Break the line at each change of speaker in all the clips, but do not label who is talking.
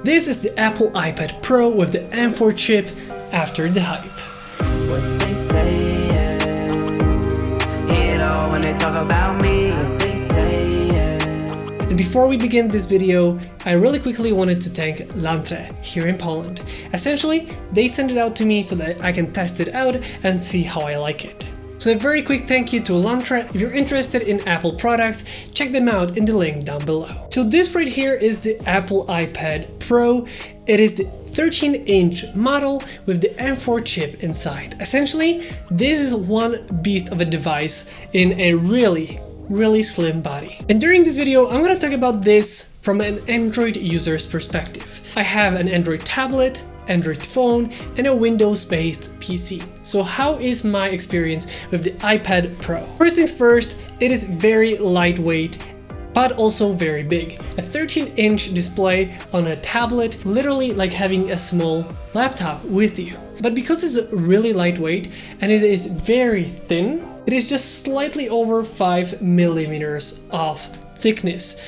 This is the Apple iPad Pro with the M4 chip after the hype.
What they say, yeah. Hear it all when they talk about me. What they say, yeah.
And before we begin this video, I really quickly wanted to thank Lantre here in Poland. Essentially, they sent it out to me so that I can test it out and see how I like it. So a very quick thank you to Lantre. If you're interested in Apple products, check them out in the link down below. So this right here is the Apple iPad Pro. It is the 13-inch model with the M4 chip inside. Essentially, this is one beast of a device in a really slim body. And during this video, I'm gonna talk about this from an Android user's perspective. I have an Android tablet, Android phone, and a Windows-based PC. So how is my experience with the iPad Pro? First things first, it is very lightweight, but also very big. A 13-inch display on a tablet, literally like having a small laptop with you. But because it's really lightweight and it is very thin, it is just slightly over 5 millimeters of thickness.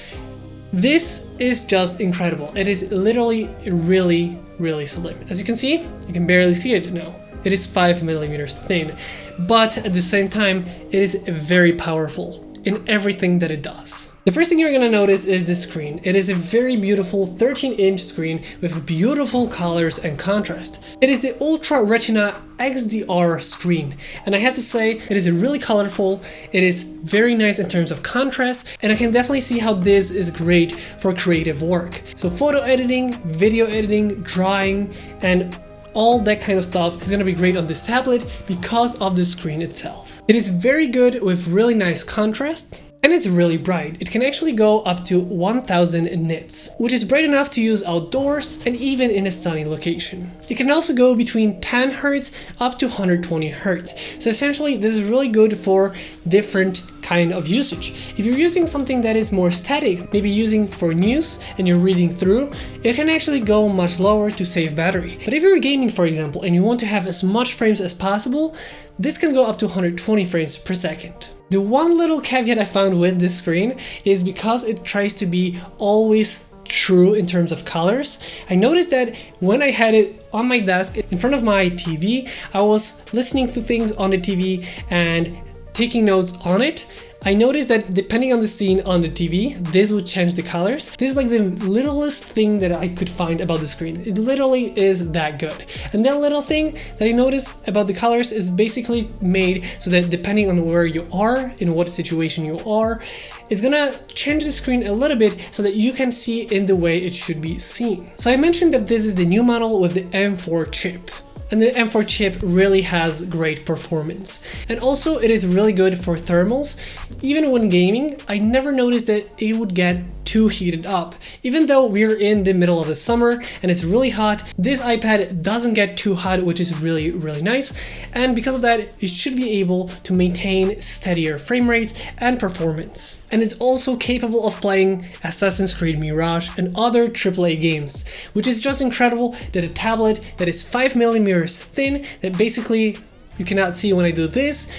This is just incredible. It is literally really slim. As you can see, you can barely see it now. It is 5 millimeters thin, but at the same time, it is very powerful in everything that it does. The first thing you're gonna notice is the screen. It is a very beautiful 13-inch screen with beautiful colors and contrast. It is the Ultra Retina XDR screen, and I have to say it is really colorful. It is very nice in terms of contrast, and I can definitely see how this is great for creative work. So photo editing, video editing, drawing, and all that kind of stuff is gonna be great on this tablet because of the screen itself. It is very good with really nice contrast, and it's really bright. It can actually go up to 1000 nits, which is bright enough to use outdoors and even in a sunny location. It can also go between 10 Hz up to 120 Hz. So essentially, this is really good for different kind of usage. If you're using something that is more static, maybe using for news and you're reading through, it can actually go much lower to save battery. But if you're gaming, for example, and you want to have as much frames as possible, this can go up to 120 frames per second. The one little caveat I found with this screen is because it tries to be always true in terms of colors. I noticed that when I had it on my desk in front of my TV, I was listening to things on the TV and taking notes on it. I noticed that depending on the scene on the TV, this would change the colors. This is like the littlest thing that I could find about the screen. It literally is that good. And that little thing that I noticed about the colors is basically made so that depending on where you are, in what situation you are, it's gonna change the screen a little bit so that you can see in the way it should be seen. So I mentioned that this is the new model with the M4 chip. And the M4 chip really has great performance. And also it is really good for thermals. Even when gaming, I never noticed that it would get too heated up. Even though we're in the middle of the summer and it's really hot, this iPad doesn't get too hot, which is really nice. And because of that, it should be able to maintain steadier frame rates and performance. And it's also capable of playing Assassin's Creed Mirage and other AAA games, which is just incredible that a tablet that is 5 millimeters thin, that basically you cannot see when I do this,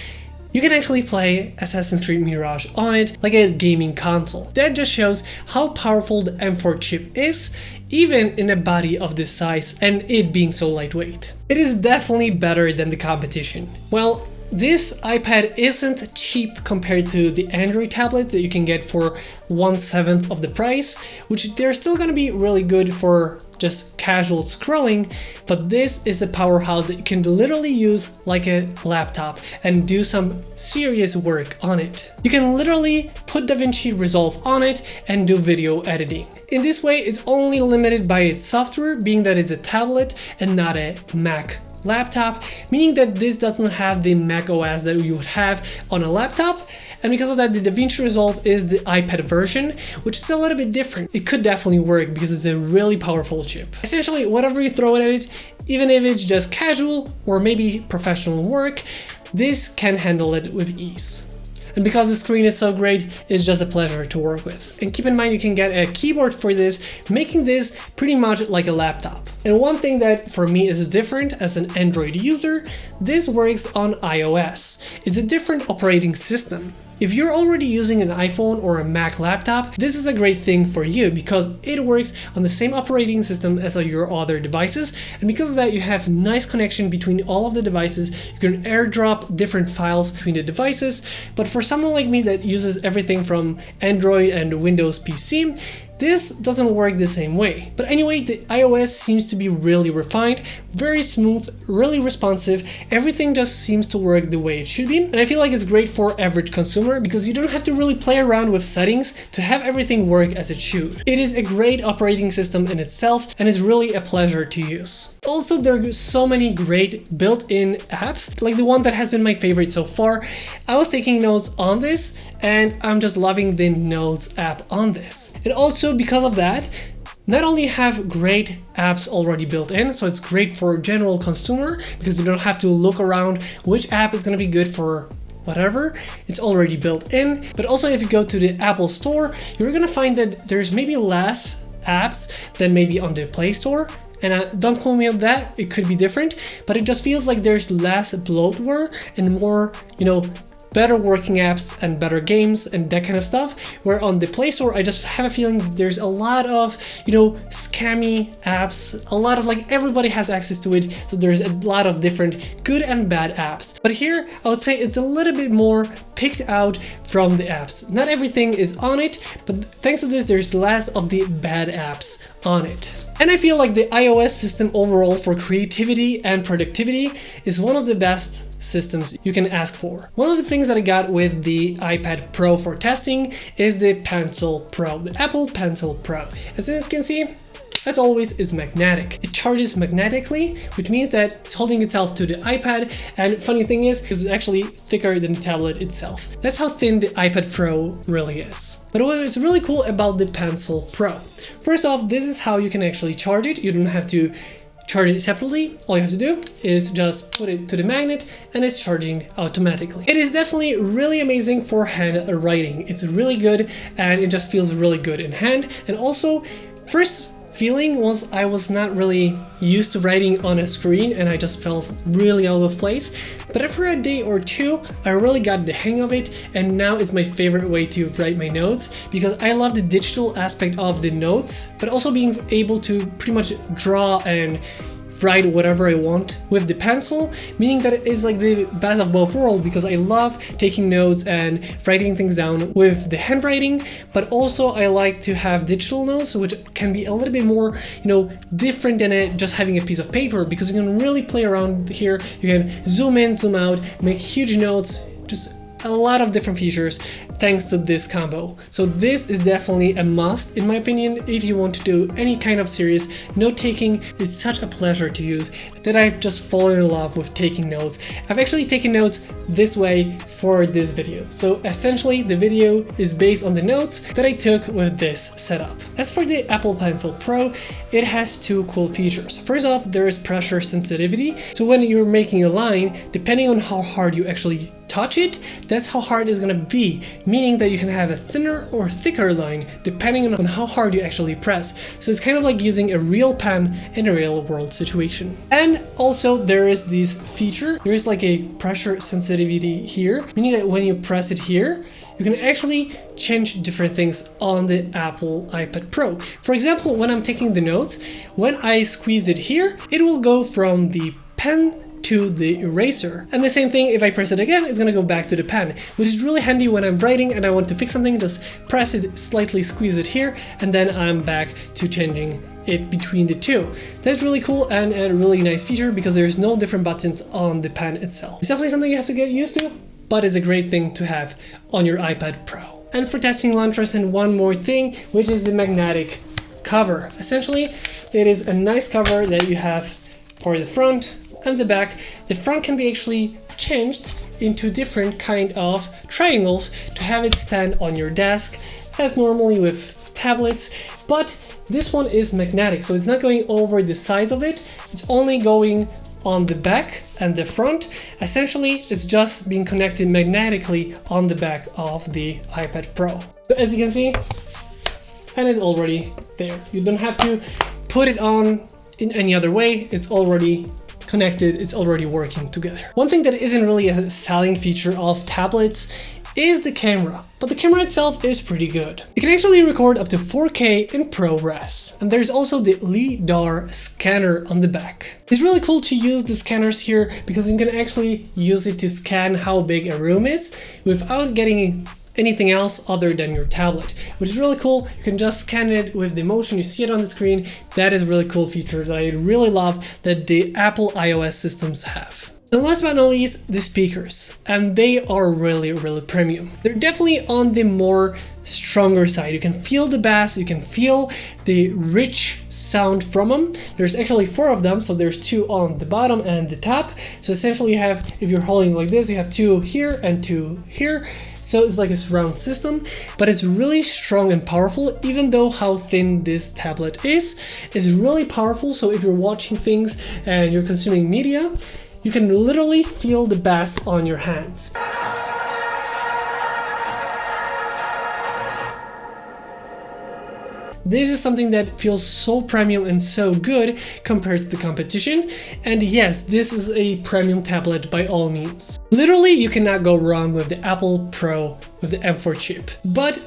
you can actually play Assassin's Creed Mirage on it like a gaming console. That just shows how powerful the M4 chip is, even in a body of this size and it being so lightweight. It is definitely better than the competition. Well, this iPad isn't cheap compared to the Android tablets that you can get for 1/7 of the price, which they're still gonna be really good for just casual scrolling, but this is a powerhouse that you can literally use like a laptop and do some serious work on it. You can literally put DaVinci Resolve on it and do video editing. In this way, it's only limited by its software, being that it's a tablet and not a Mac laptop, meaning that this doesn't have the Mac OS that you would have on a laptop, and because of that, the DaVinci Resolve is the iPad version, which is a little bit different. It could definitely work because it's a really powerful chip. Essentially, whatever you throw at it, even if it's just casual or maybe professional work, this can handle it with ease. And because the screen is so great, it's just a pleasure to work with. And keep in mind, you can get a keyboard for this, making this pretty much like a laptop. And one thing that for me is different as an Android user, this works on iOS. It's a different operating system. If you're already using an iPhone or a Mac laptop, this is a great thing for you because it works on the same operating system as your other devices, and because of that you have nice connection between all of the devices. You can airdrop different files between the devices, but for someone like me that uses everything from Android and Windows PC, this doesn't work the same way. But anyway, the iOS seems to be really refined, very smooth, really responsive. Everything just seems to work the way it should be. And I feel like it's great for average consumer because you don't have to really play around with settings to have everything work as it should. It is a great operating system in itself and is really a pleasure to use. Also, there are so many great built-in apps, like the one that has been my favorite so far. I was taking notes on this and I'm just loving the Notes app on this. And also because of that, not only have great apps already built in, so it's great for general consumer because you don't have to look around which app is going to be good for whatever, it's already built in. But also if you go to the Apple Store, you're going to find that there's maybe less apps than maybe on the Play Store. And don't quote me on that, it could be different, but it just feels like there's less bloatware and more, better working apps and better games and that kind of stuff. Where on the Play Store, I just have a feeling that there's a lot of, scammy apps, a lot of everybody has access to it. So there's a lot of different good and bad apps. But here, I would say it's a little bit more picked out from the apps. Not everything is on it, but thanks to this, there's less of the bad apps on it. And I feel like the iOS system overall for creativity and productivity is one of the best systems you can ask for. One of the things that I got with the iPad Pro for testing is the Pencil Pro, the Apple Pencil Pro. As you can see, as always, it's magnetic. It charges magnetically, which means that it's holding itself to the iPad. And funny thing is, it's actually thicker than the tablet itself. That's how thin the iPad Pro really is. But what is really cool about the Pencil Pro? First off, this is how you can actually charge it. You don't have to charge it separately. All you have to do is just put it to the magnet and it's charging automatically. It is definitely really amazing for hand writing. It's really good and it just feels really good in hand. And also, first feeling was I was not really used to writing on a screen and I just felt really out of place. But after a day or two, I really got the hang of it and now it's my favorite way to write my notes because I love the digital aspect of the notes, but also being able to pretty much draw and write whatever I want with the pencil, meaning that it is like the best of both worlds because I love taking notes and writing things down with the handwriting, but also I like to have digital notes, which can be a little bit more, different than just having a piece of paper because you can really play around here. You can zoom in, zoom out, make huge notes, just a lot of different features thanks to this combo. So this is definitely a must in my opinion if you want to do any kind of serious note taking. It's such a pleasure to use that I've just fallen in love with taking notes. I've actually taken notes this way for this video. So essentially the video is based on the notes that I took with this setup. As for the Apple Pencil Pro, it has two cool features. First off, there is pressure sensitivity. So when you're making a line, depending on how hard you actually touch it, that's how hard it's gonna be, meaning that you can have a thinner or thicker line depending on how hard you actually press. So it's kind of like using a real pen in a real world situation. And also there is this feature, there is like a pressure sensitivity here, meaning that when you press it here, you can actually change different things on the Apple iPad Pro. For example, when I'm taking the notes, when I squeeze it here, it will go from the pen to the eraser. And the same thing, if I press it again, it's gonna go back to the pen, which is really handy when I'm writing and I want to fix something, just press it, slightly squeeze it here, and then I'm back to changing it between the two. That's really cool and a really nice feature because there's no different buttons on the pen itself. It's definitely something you have to get used to, but it's a great thing to have on your iPad Pro. And for testing launchers, and one more thing, which is the magnetic cover. Essentially, it is a nice cover that you have for the front and the back. The front can be actually changed into different kind of triangles to have it stand on your desk as normally with tablets, but this one is magnetic, so it's not going over the sides of it, it's only going on the back and the front. Essentially, it's just being connected magnetically on the back of the iPad Pro. So as you can see, and it's already there. You don't have to put it on in any other way, it's already connected, it's already working together. One thing that isn't really a selling feature of tablets is the camera, but the camera itself is pretty good. It can actually record up to 4K in ProRes, and there's also the LiDAR scanner on the back. It's really cool to use the scanners here because you can actually use it to scan how big a room is without getting anything else other than your tablet, which is really cool. You can just scan it with the motion, you see it on the screen. That is a really cool feature that I really love that the Apple iOS systems have. And last but not least, the speakers, and they are really premium. They're definitely on the more stronger side. You can feel the bass, you can feel the rich sound from them. There's actually 4 of them, so there's 2 on the bottom and the top. So essentially you have, if you're holding like this, you have 2 here and 2 here. So it's like a surround system, but it's really strong and powerful. Even though how thin this tablet is, it's really powerful. So if you're watching things and you're consuming media, you can literally feel the bass on your hands. This is something that feels so premium and so good compared to the competition. And yes, this is a premium tablet by all means. Literally, you cannot go wrong with the Apple Pro with the M4 chip. But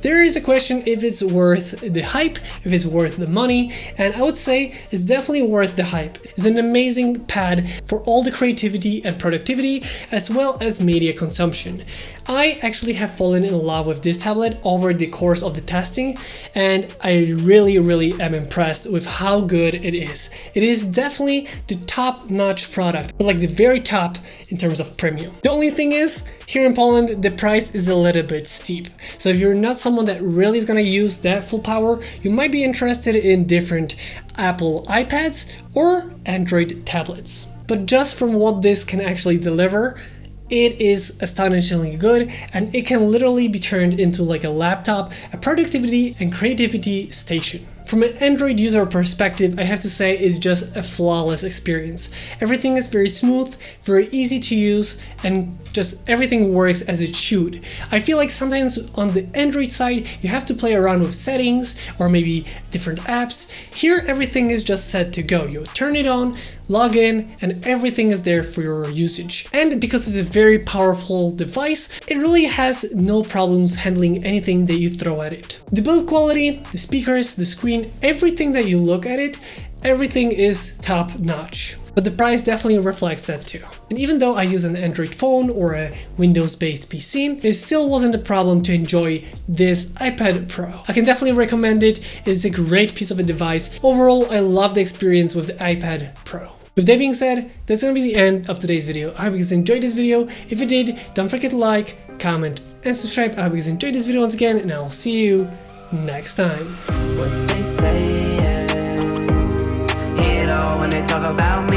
there is a question if it's worth the hype, if it's worth the money, and I would say it's definitely worth the hype. It's an amazing pad for all the creativity and productivity, as well as media consumption. I actually have fallen in love with this tablet over the course of the testing, and I really am impressed with how good it is. It is definitely the top-notch product, like the very top in terms of premium. The only thing is, here in Poland, the price is a little bit steep. So if you're not someone that really is gonna use that full power, you might be interested in different Apple iPads or Android tablets. But just from what this can actually deliver, it is astonishingly good, and it can literally be turned into like a laptop, a productivity and creativity station. From an Android user perspective, I have to say it's just a flawless experience. Everything is very smooth, very easy to use, and just everything works as it should. I feel like sometimes on the Android side, you have to play around with settings or maybe different apps. Here, everything is just set to go. You turn it on, log in, and everything is there for your usage. And because it's a very powerful device, it really has no problems handling anything that you throw at it. The build quality, the speakers, the screen, everything that you look at it, everything is top notch. But the price definitely reflects that too. And even though I use an Android phone or a Windows-based PC, it still wasn't a problem to enjoy this iPad Pro. I can definitely recommend it. It's a great piece of a device. Overall, I love the experience with the iPad Pro. With that being said, that's gonna be the end of today's video. I hope you guys enjoyed this video. If you did, don't forget to like, comment, and subscribe. I hope you guys enjoyed this video once again, and I'll see you next time.
What they say, yeah. Hear it all when they talk about me.